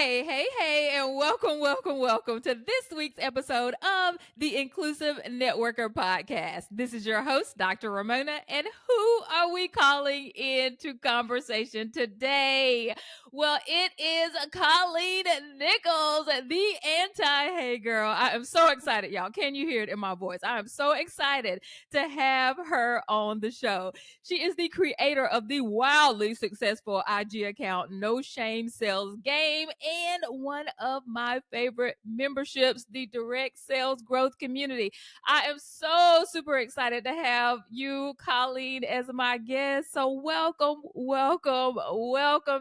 Hey, and welcome to this week's episode of the Inclusive Networker Podcast. This is your host, Dr. Raymona, and who are we calling into conversation today? Well, it is Colleen Nichols, the anti-hey girl. I am so excited, y'all. Can you hear it in my voice? I am so excited to have her on the show. She is the creator of the wildly successful IG account No Shame Sales Game and one of my favorite memberships, the Direct Sales Growth Community. I am so super excited to have you, Colleen, as my guest. So welcome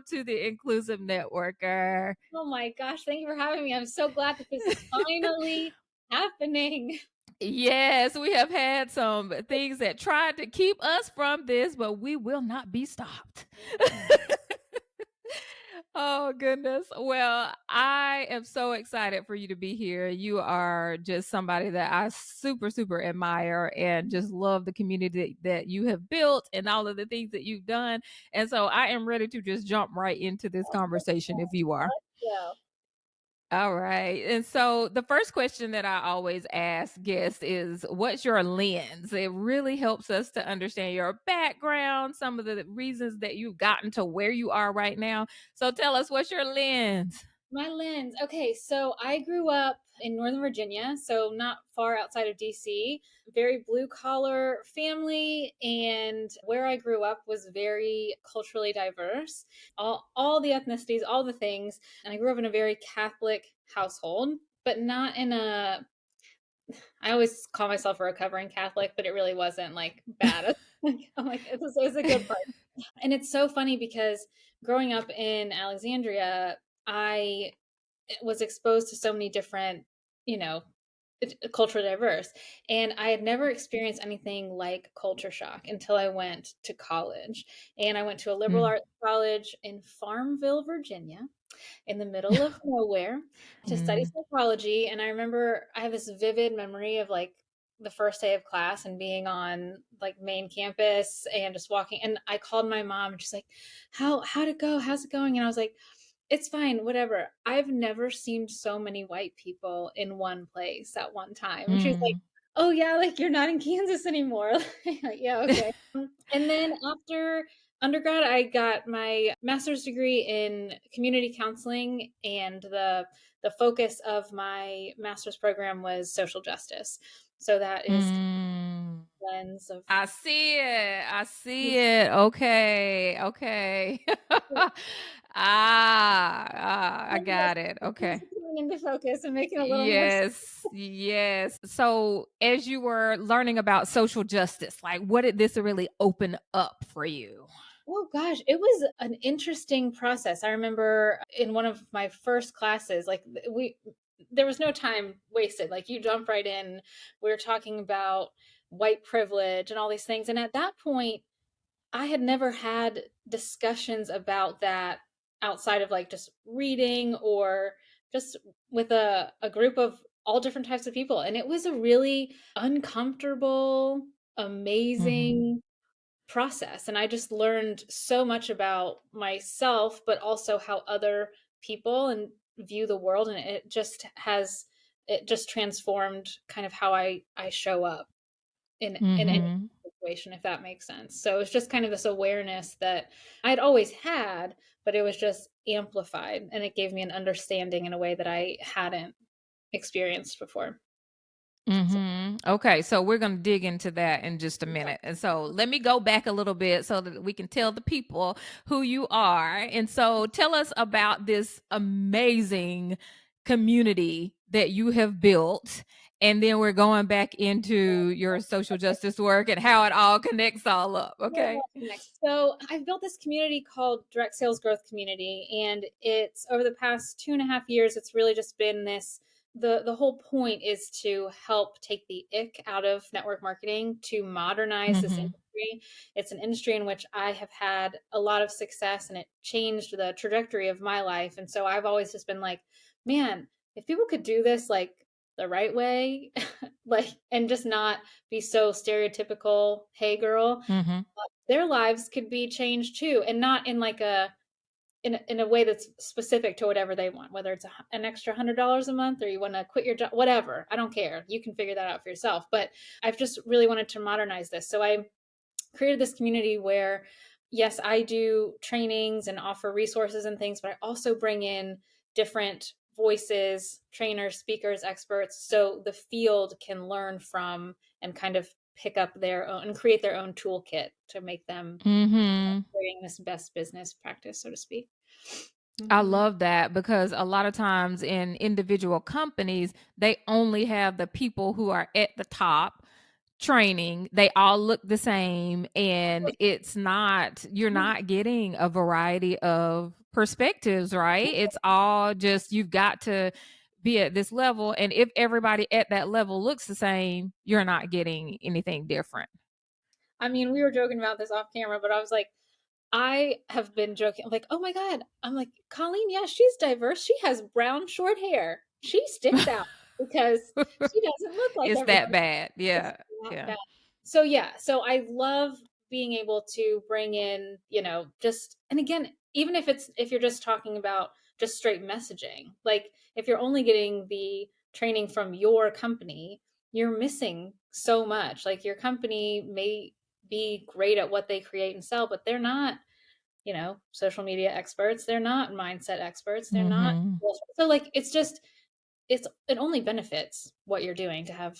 to the Inclusive Networker. Oh my gosh, thank you for having me. I'm so glad that this is finally happening. Yes, we have had some things that tried to keep us from this, but we will not be stopped. Oh, goodness. Well, I am so excited for you to be here. You are just somebody that I super admire and just love the community that you have built and all of the things that you've done. And so I am ready to just jump right into this conversation if you are. Yeah. All right. And so the first question that I always ask guests is, what's your lens? It really helps us to understand your background, some of the reasons that you've gotten to where you are right now. So tell us, what's your lens? My lens. Okay, so I grew up in Northern Virginia, so not far outside of DC. Very blue collar family, and where I grew up was very culturally diverse. All the ethnicities, all the things, and I grew up in a very Catholic household, but not in a I always call myself a recovering Catholic, but it really wasn't like bad. I'm like, it's a good part. And it's so funny because growing up in Alexandria, I was exposed to so many different, you know, culturally diverse. And I had never experienced anything like culture shock until I went to college. And I went to a liberal Mm. arts college in Farmville, Virginia, in the middle of nowhere to study Mm. psychology. And I remember I have this vivid memory of like the first day of class and being on like main campus and just walking. And I called my mom and she's like, how'd it go? How's it going? And I was like, it's fine, whatever. I've never seen so many white people in one place at one time. And she was like, Mm. oh yeah, like you're not in Kansas anymore. Like, yeah, okay. And then after undergrad, I got my master's degree in community counseling, and the focus of my master's program was social justice. So that is Mm. the lens of I see it. I see it. Okay. I got it. things Okay. coming into focus and making a little more sense. Yes. So, as you were learning about social justice, like what did this really open up for you? Oh gosh, it was an interesting process. I remember in one of my first classes, like we there was no time wasted. Like you jump right in. We were talking about white privilege and all these things. And at that point, I had never had discussions about that outside of like just reading or just with a group of all different types of people. And it was a really uncomfortable, Mhm. amazing process. And I just learned so much about myself, but also how other people and view the world. And it just transformed kind of how I show up in any Mhm. situation, if that makes sense. So it's just kind of this awareness that I'd always had, but it was just amplified, and it gave me an understanding in a way that I hadn't experienced before. So, Okay, so we're going to dig into that in just a okay. minute. And so let me go back a little bit so that we can tell the people who you are. And so tell us about this amazing community that you have built. And then we're going back into your social justice work and how it all connects all up. Very Okay. much connected. So I've built this community called Direct Sales Growth Community, and it's over the past 2.5 years. It's really just been this. The whole point is to help take the ick out of network marketing, to modernize this Mm-hmm. industry. It's an industry in which I have had a lot of success, and it changed the trajectory of my life. And so I've always just been like, man, if people could do this like the right way, like, and just not be so stereotypical, hey girl, Mm-hmm. their lives could be changed too, and not in like in a way that's specific to whatever they want, whether it's an extra $100 a month or you want to quit your job, whatever. I don't care. You can figure that out for yourself. But I've just really wanted to modernize this. So I created this community where, yes, I do trainings and offer resources and things, but I also bring in different voices, trainers, speakers, experts, so the field can learn from and kind of pick up their own and create their own toolkit to make them Mm-hmm. creating this best business practice, so to speak. I Mm-hmm. love that because a lot of times in individual companies, they only have the people who are at the top training. They all look the same, and it's not, you're not getting a variety of perspectives, right? It's all just, you've got to be at this level. And if everybody at that level looks the same, you're not getting anything different. I mean, we were joking about this off camera, but I was like, I have been joking, like, oh my God. I'm like, Colleen, yeah, she's diverse. She has brown short hair. She sticks out because she doesn't look like It's that everyone. bad. It's Yeah. that Yeah. bad. So yeah, so I love being able to bring in, just, and again, even if you're just talking about just straight messaging, like if you're only getting the training from your company, you're missing so much. Like your company may be great at what they create and sell, but they're not, social media experts. They're not mindset experts. They're not. Mhm. So like it only benefits what you're doing to have,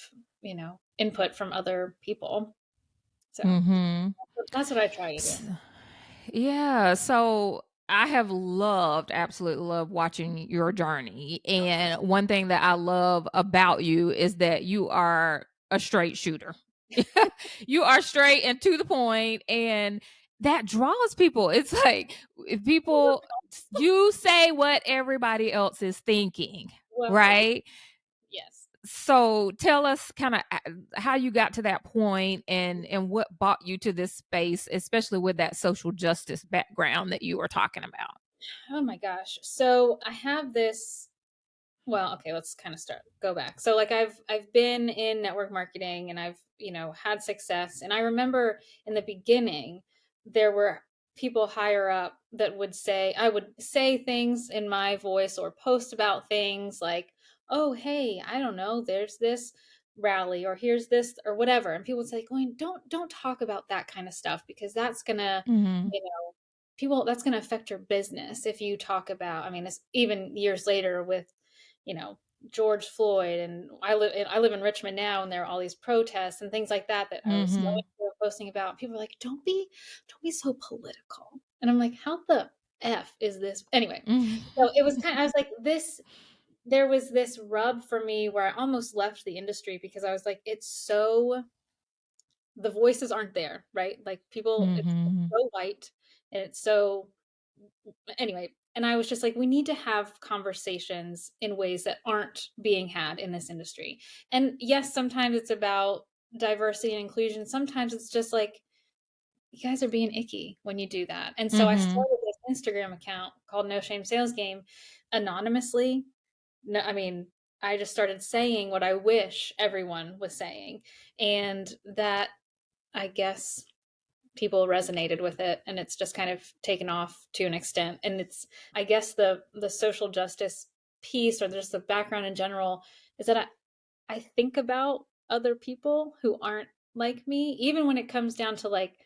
input from other people. So Mhm. that's what I try to do. S Yeah, so I have loved, absolutely loved watching your journey, and one thing that I love about you is that you are a straight shooter. You are straight and to the point, and that draws people. It's like, if people, you say what everybody else is thinking, Well, right? yes. So tell us kind of how you got to that point, and what brought you to this space, especially with that social justice background that you were talking about. Oh my gosh. So I have this. Well, okay, let's kind of go back. So like I've been in network marketing and I've, had success. And I remember in the beginning there were people higher up that I would say things in my voice or post about things like, "Oh, hey, I don't know, there's this rally or here's this or whatever." And people would say, "Going, don't talk about that kind of stuff because that's going to, Mhm. you know, people that's going to affect your business if you talk about." I mean, it's even years later with, you know, George Floyd, and I live in Richmond now, and there are all these protests and things like that I was knowing Mhm. they were posting about. People are like, don't be so political," and I'm like, how the f is this anyway? So it was I was like this. There was this rub for me where I almost left the industry because I was like, it's so the voices aren't there, right? Like people, it's Mhm. so white and it's so anyway, and I was just like, we need to have conversations in ways that aren't being had in this industry. And yes, sometimes it's about diversity and inclusion. Sometimes it's just like, you guys are being icky when you do that. And so I Mhm. started this Instagram account called No Shame Sales Game anonymously. No, I mean, I just started saying what I wish everyone was saying. And that, I guess, people resonated with it, and it's just kind of taken off to an extent. And it's, I guess, the social justice piece or just the background in general is that I think about other people who aren't like me, even when it comes down to like,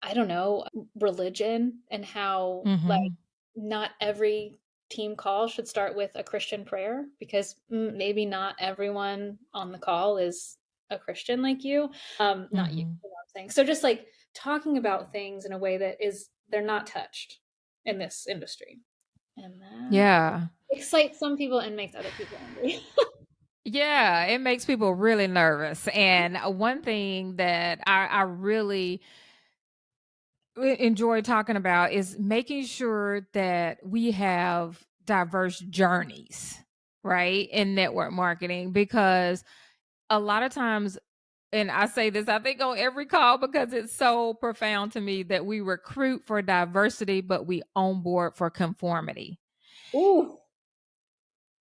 I don't know, religion, and how like Mhm. not every team call should start with a Christian prayer because maybe not everyone on the call is a Christian like you. Not you, you know Mhm. what I'm saying. So just like talking about things in a way that is they're not touched in this industry. And that Yeah. excites some people and makes other people angry. Yeah, it makes people really nervous. And one thing that I really enjoy talking about is making sure that we have diverse journeys, right, in network marketing, because a lot of times, and I say this, I think, on every call because it's so profound to me, that we recruit for diversity, but we onboard for conformity. Ooh.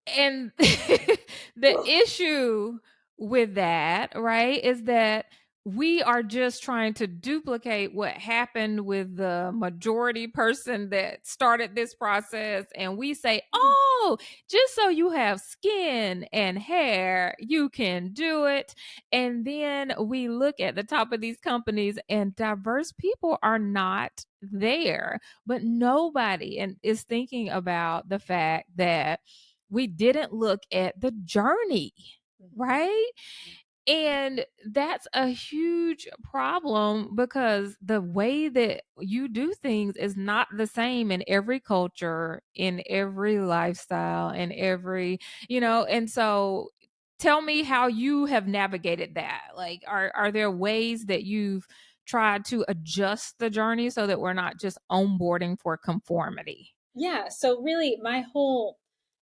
And the issue with that, right, is that we are just trying to duplicate what happened with the majority person that started this process. And we say, oh, just so you have skin and hair, you can do it. And then we look at the top of these companies, and diverse people are not there. But nobody is thinking about the fact that we didn't look at the journey, Mhm. right? And that's a huge problem because the way that you do things is not the same in every culture, in every lifestyle, in every, and so tell me how you have navigated that. Like, are there ways that you've tried to adjust the journey so that we're not just onboarding for conformity? Yeah, so really my whole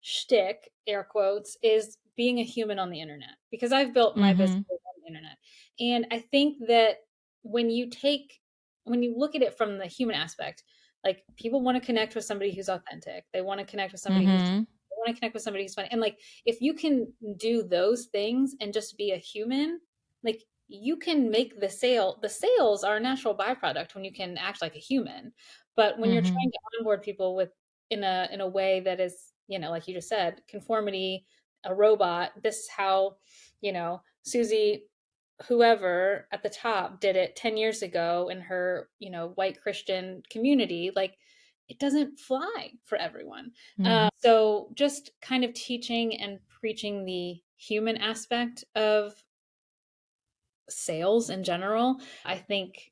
shtick, air quotes, is being a human on the internet because I've built my business Mhm. on the internet. And I think that when you take when you look at it from the human aspect, like people want to connect with somebody who's authentic. They want to connect with somebody who's Mhm. they want to connect with somebody who's funny. And like if you can do those things and just be a human, like you can make the sale. The sales are a natural byproduct when you can act like a human. But when you're trying Mhm. to onboard people with in a way that is, like you just said, conformity, a robot, this is how, Susie whoever at the top did it 10 years ago in her, white Christian community, like it doesn't fly for everyone. Mhm. So just kind of teaching and preaching the human aspect of sales in general, I think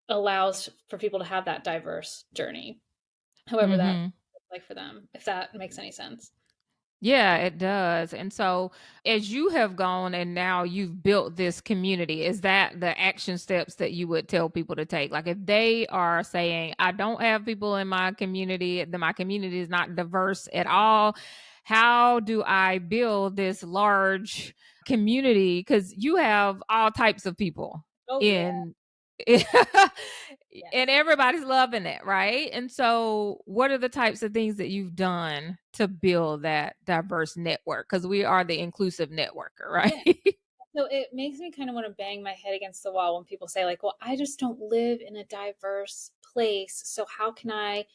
allows for people to have that diverse journey, however that Mhm. looks like for them, if that makes any sense. Yeah, it does. And so, as you have gone and now you've built this community, is that the action steps that you would tell people to take? Like, if they are saying, I don't have people in my community, that my community is not diverse at all, how do I build this large community? Because you have all types of people Oh, yeah. in. And Yes. everybody's loving it, right? And so, what are the types of things that you've done to build that diverse network? Because we are the inclusive networker, right? Yeah. So it makes me kind of want to bang my head against the wall when people say, like, well, I just don't live in a diverse place. So how can I,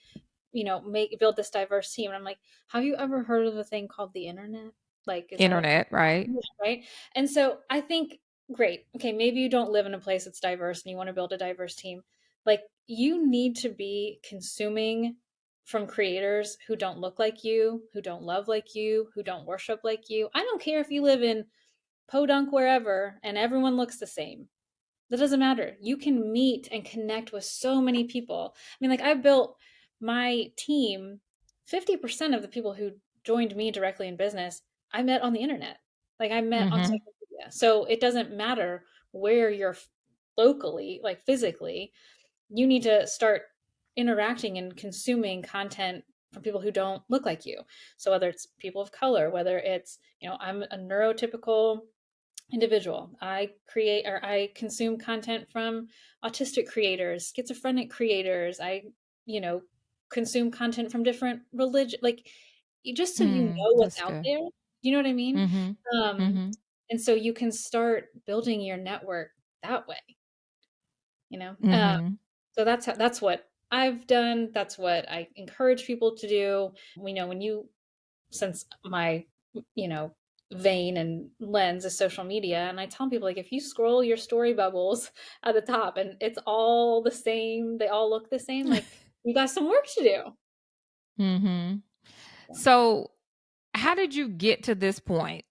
make build this diverse team? And I'm like, have you ever heard of the thing called the internet? Like, is that a Internet, right? right? And so I think, great. Okay, maybe you don't live in a place that's diverse and you want to build a diverse team. Like, you need to be consuming from creators who don't look like you, who don't love like you, who don't worship like you. I don't care if you live in podunk wherever and everyone looks the same. That doesn't matter. You can meet and connect with so many people. I mean, like, I built my team, 50% of the people who joined me directly in business, I met on the internet. Like, I met on Mhm. social media. So it doesn't matter where you're locally, like physically, you need to start interacting and consuming content from people who don't look like you. So whether it's people of color, whether it's, I'm a neurotypical individual. I create or I consume content from autistic creators, schizophrenic creators. I, you know, consume content from different religion, like just so you Mm, know what's that's out good. there. You know what I mean? Mhm. Um, Mhm. and so you can start building your network that way, you know? Mhm. So that's what I've done. That's what I encourage people to do. We know when you since my you know vein and lens is social media, and I tell people, like, if you scroll your story bubbles at the top and it's all the same, they all look the same, like you got some work to do. Mhm. So, So, how did you get to this point?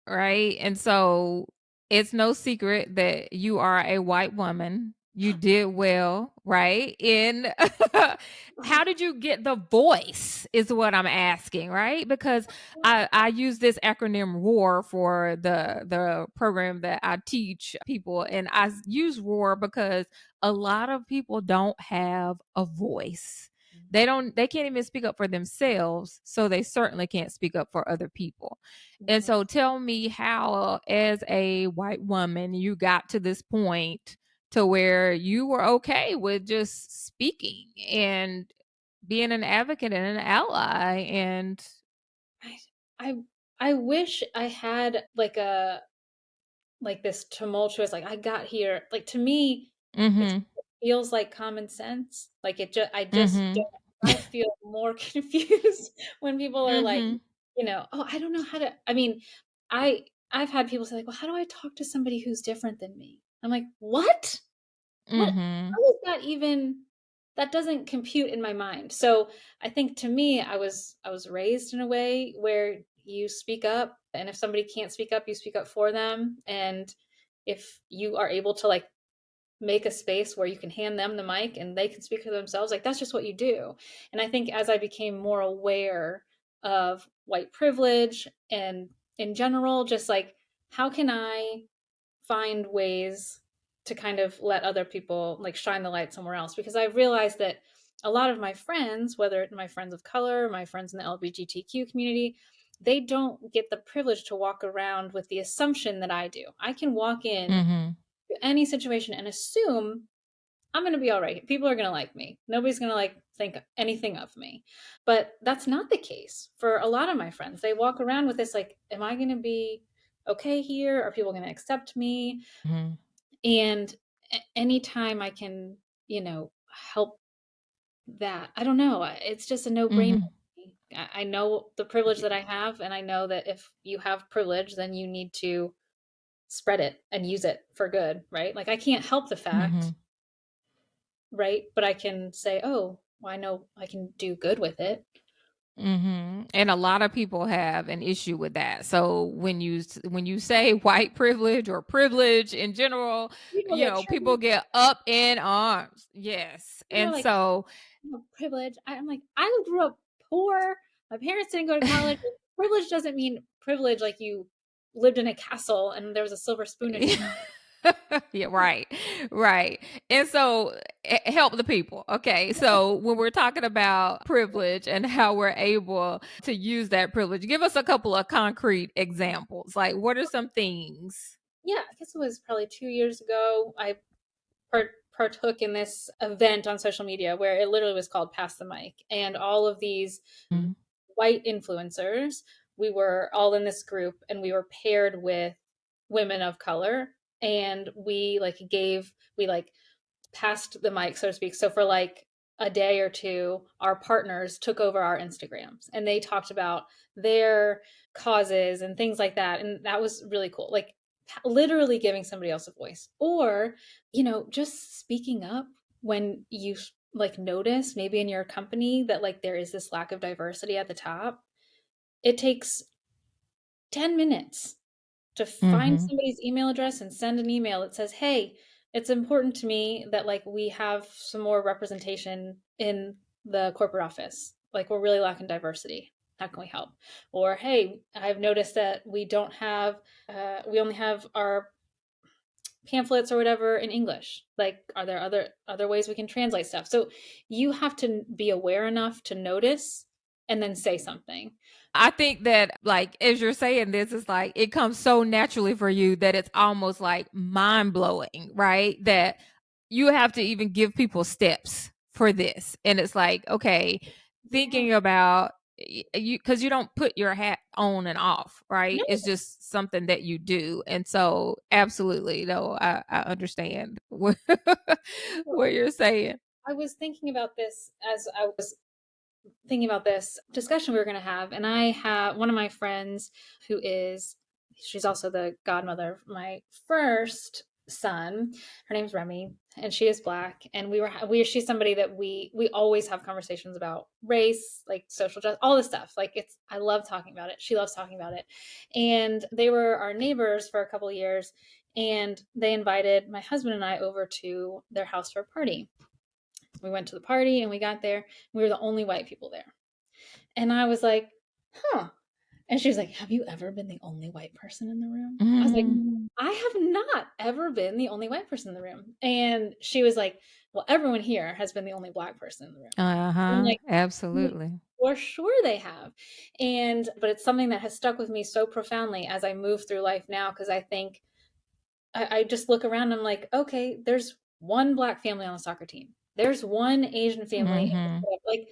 Right? And so it's no secret that you are a white woman. You did well, right? In how did you get the voice is what I'm asking, right? Because I use this acronym ROAR for the program that I teach people, and use ROAR because a lot of people don't have a voice. They can't even speak up for themselves, so they certainly can't speak up for other people. And Mhm. so tell me how, as a white woman, you got to this point to where you were okay with just speaking and being an advocate and an ally and I I I wish I had like like this tumultuous, like I got here. Like to me, it Mhm. feels like common sense. Like I just don't. Mhm. I feel more confused when people are like, Mhm. oh, I don't know how to. I mean, I've had people say like, well, how do I talk to somebody who's different than me? I'm like, what? What? Mhm. How is that even? That doesn't compute in my mind. So I think to me, I was raised in a way where you speak up, and if somebody can't speak up, you speak up for them. And if you are able to like make a space where you can hand them the mic and they can speak for themselves, like that's just what you do. And I think as I became more aware of white privilege and in general, just like how can I find ways to kind of let other people like shine the light somewhere else, because I realized that a lot of my friends, whether it's my friends of color, my friends in the LGBTQ community, they don't get the privilege to walk around with the assumption that I do. I can walk in Mhm. to any situation and assume I'm going to be all right. People are going to like me. Nobody's going to like think anything of me. But that's not the case for a lot of my friends. They walk around with this like, am I going to be okay here? Are people going to accept me? Mhm. And anytime I can, help that, I don't know, it's just a no-brainer. Mhm. I know the privilege that I have, and I know that if you have privilege, then you need to spread it and use it for good, right? Like I can't help the fact, Mhm. right? But I can say, oh, well, I know I can do good with it. Mhm. And a lot of people have an issue with that. So when you say white privilege or privilege in general, People get people triggered. get up in arms. Yes. People are And like, so privilege. I'm like, I grew up poor. My parents didn't go to college. Privilege doesn't mean privilege like you lived in a castle and there was a silver spoon in your yeah, right. Right. And so help the people. Okay. So when we're talking about privilege and how we're able to use that privilege, give us a couple of concrete examples. Like what are some things? Yeah, I guess it was probably 2 years ago. I partook in this event on social media where it literally was called Pass the Mic. And all of these Mhm. white influencers, we were all in this group and we were paired with women of color. And we like passed the mic, so to speak. So for like a day or two, our partners took over our Instagrams and they talked about their causes and things like that. And that was really cool. Like literally giving somebody else a voice, or, just speaking up when you like notice maybe in your company that like there is this lack of diversity at the top. It takes 10 minutes to find Mhm. somebody's email address and send an email that says, "Hey, it's important to me that like we have some more representation in the corporate office. Like we're really lacking diversity. How can we help?" Or, "Hey, I've noticed that we only have our pamphlets or whatever in English. Like, are there other ways we can translate stuff?" So you have to be aware enough to notice and then say something. I think that, like, as you're saying this, it's like it comes so naturally for you that it's almost like mind blowing, right? That you have to even give people steps for this. And it's like, okay, Yeah. thinking about you because you don't put your hat on and off, right? No. It's just something that you do. And so, absolutely, no, I understand what you're saying. I was thinking about this as I was thinking about this discussion we were going to have, and I have one of my friends who is, she's also the godmother of my first son. Her name's Remy, and she is black. And she's somebody that we always have conversations about race, like social justice, all this stuff. Like I love talking about it. She loves talking about it. And they were our neighbors for a couple of years, and they invited my husband and I over to their house for a party. We went to the party and we got there. We were the only white people there. And I was like, huh. And she was like, have you ever been the only white person in the room? I was like, Mhm. I have not ever been the only white person in the room. And she was like, well, everyone here has been the only black person in the room. And I'm Uh-huh. like, Absolutely. for sure they have. But it's something that has stuck with me so profoundly as I move through life now, because I think I just look around and I'm like, okay, there's one black family on the soccer team. There's one Asian family. Mhm. Like,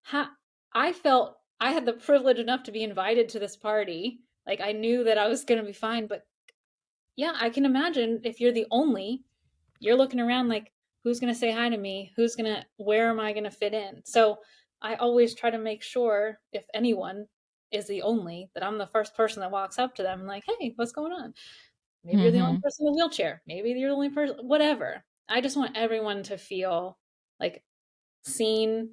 how I felt I had the privilege enough to be invited to this party. Like I knew that I was going to be fine, but yeah, I can imagine if you're the only, you're looking around like, who's going to say hi to me? Where am I going to fit in? So I always try to make sure if anyone is the only, that I'm the first person that walks up to them and like, hey, what's going on? Maybe you're the only Mm-hmm. person in a wheelchair. Maybe you're the only person, whatever. I just want everyone to feel like seen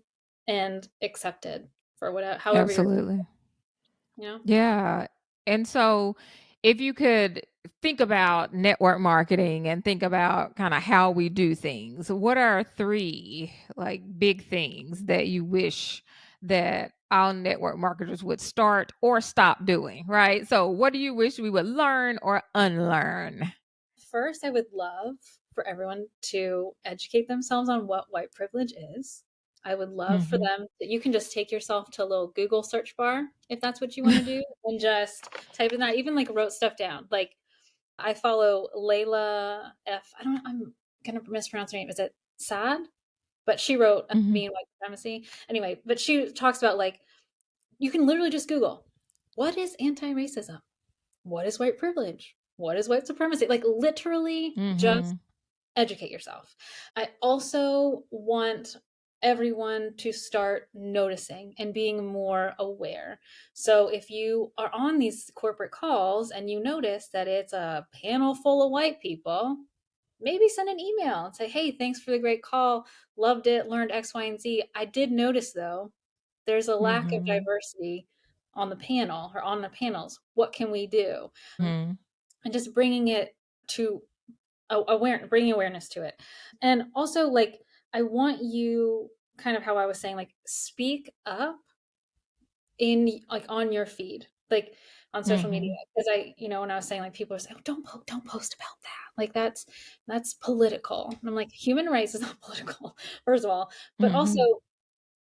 and accepted for whatever, however you're, Absolutely. you know? Yeah. And so if you could think about network marketing and think about kind of how we do things, what are three like big things that you wish that our network marketers would start or stop doing, right? So what do you wish we would learn or unlearn? First, I would love for everyone to educate themselves on what white privilege is. I would love for Mhm. them that you can just take yourself to a little Google search bar if that's what you want to do and just type in that. I even like wrote stuff down. Like I follow Layla F. I'm gonna mispronounce her name. Is it Sad? But she wrote Mhm. Me and White Supremacy. Anyway, but she talks about like you can literally just Google what is anti-racism? What is white privilege? What is white supremacy? Like literally just Mhm. educate yourself. I also want everyone to start noticing and being more aware. So if you are on these corporate calls and you notice that it's a panel full of white people, maybe send an email and say, hey, thanks for the great call. Loved it, learned X, Y, and Z. I did notice though, there's a lack of Mhm. diversity on the panel or on the panels. What can we do? Mhm. And just bringing it to bringing awareness to it. And also like I want you, kind of how I was saying, like speak up in like on your feed, like on social media, Mhm. because when I was saying like people are saying, oh, don't post about that, like that's political, and I'm like, human rights is not political, first of all, but also Mhm.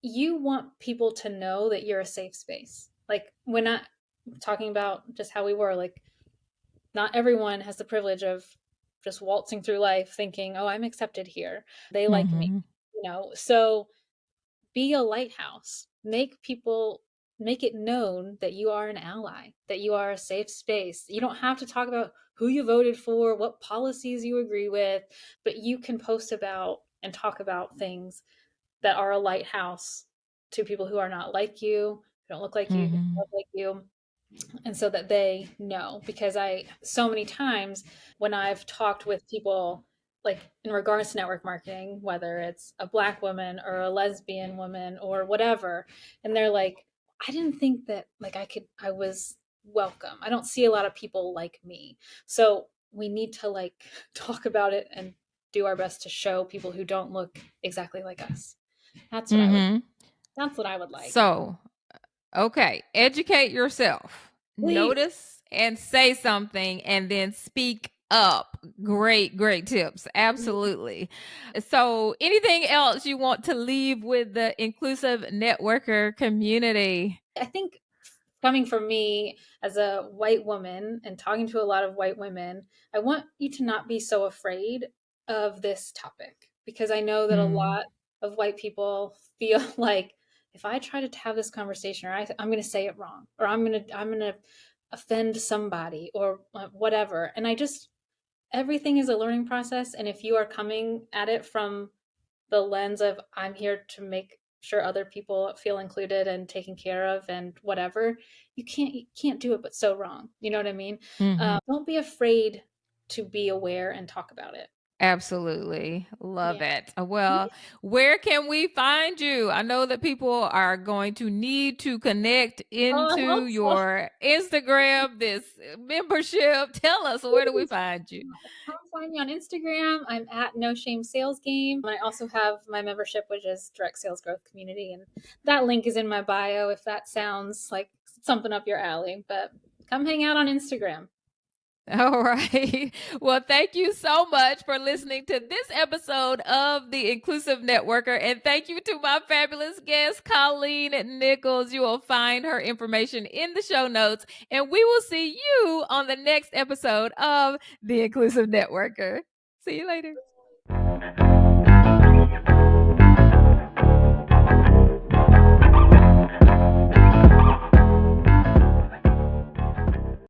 you want people to know that you're a safe space. Like when I talking about just how we were like, not everyone has the privilege of just waltzing through life thinking, oh, I'm accepted here, they like me, Mhm. so be a lighthouse. Make it known that you are an ally, that you are a safe space. You don't have to talk about who you voted for, what policies you agree with, but you can post about and talk about things that are a lighthouse to people who are not like you, who don't look like you, who don't Mhm. look like you, and so that they know. Because I so many times when I've talked with people like in regards to network marketing, whether it's a black woman or a lesbian woman or whatever, and they're like, I didn't think that like I was welcome, I don't see a lot of people like me. So we need to like talk about it and do our best to show people who don't look exactly like us. that's what i would Mhm. that's what I would like. So, okay, educate yourself. Please. Notice and say something and then speak up. Great, great tips. Absolutely. So, anything else you want to leave with the inclusive networker community? I think coming from me as a white woman and talking to a lot of white women, I want you to not be so afraid of this topic, because I know that a Mm. lot of white people feel like if I try to have this conversation, or I'm going to say it wrong, or I'm going to offend somebody or whatever. And I just everything is a learning process, and if you are coming at it from the lens of I'm here to make sure other people feel included and taken care of and whatever, you can't do it but so wrong. You know what I mean? Mhm. Don't be afraid to be aware and talk about it. Absolutely. Love Yeah. it. Well, where can we find you? I know that people are going to need to connect Oh, I into hope your Instagram, this membership. Tell us, where do we so. find you? Come find me on Instagram. I'm at No Shame Sales Game. And I also have my membership, which is Direct Sales Growth Community. And that link is in my bio if that sounds like something up your alley. But come hang out on Instagram. All right. Well, thank you so much for listening to this episode of The Inclusive Networker. And thank you to my fabulous guest, Colleen Nichols. You will find her information in the show notes. And we will see you on the next episode of The Inclusive Networker. See you later.